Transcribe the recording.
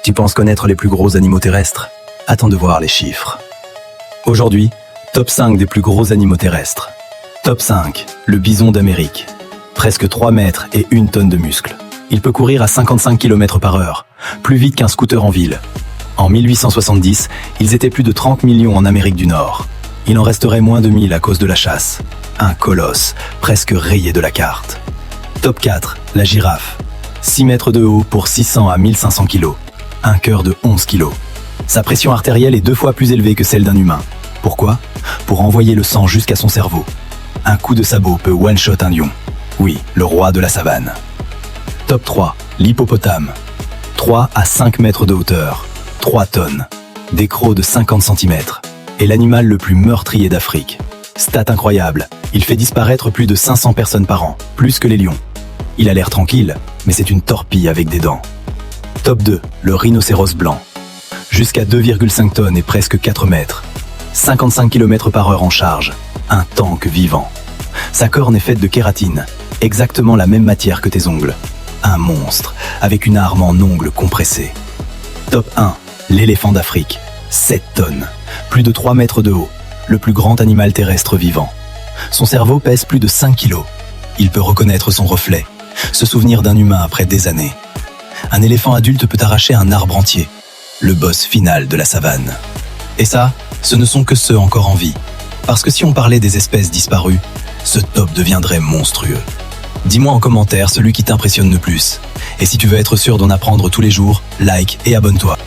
Tu penses connaître les plus gros animaux terrestres? Attends de voir les chiffres. Aujourd'hui, top 5 des plus gros animaux terrestres. Top 5, le bison d'Amérique. Presque 3 mètres et 1 tonne de muscles. Il peut courir à 55 km/h, plus vite qu'un scooter en ville. En 1870, ils étaient plus de 30 millions en Amérique du Nord. Il en resterait moins de 1000 à cause de la chasse. Un colosse, presque rayé de la carte. Top 4, la girafe. 6 mètres de haut pour 600 à 1500 kg. Un cœur de 11 kg. Sa pression artérielle est 2 fois plus élevée que celle d'un humain. Pourquoi? Pour envoyer le sang jusqu'à son cerveau. Un coup de sabot peut one-shot un lion. Oui, le roi de la savane. Top 3, l'hippopotame. 3 à 5 mètres de hauteur. 3 tonnes. Des crocs de 50 cm. Et l'animal le plus meurtrier d'Afrique. Stat incroyable, il fait disparaître plus de 500 personnes par an, plus que les lions. Il a l'air tranquille, mais c'est une torpille avec des dents. Top 2, le rhinocéros blanc. Jusqu'à 2,5 tonnes et presque 4 mètres. 55 km/h en charge. Un tank vivant. Sa corne est faite de kératine, exactement la même matière que tes ongles. Un monstre, avec une arme en ongles compressés. Top 1, l'éléphant d'Afrique. 7 tonnes, plus de 3 mètres de haut, le plus grand animal terrestre vivant. Son cerveau pèse plus de 5 kilos. Il peut reconnaître son reflet, se souvenir d'un humain après des années. Un éléphant adulte peut arracher un arbre entier, le boss final de la savane. Et ça, ce ne sont que ceux encore en vie. Parce que si on parlait des espèces disparues, ce top deviendrait monstrueux. Dis-moi en commentaire celui qui t'impressionne le plus. Et si tu veux être sûr d'en apprendre tous les jours, like et abonne-toi.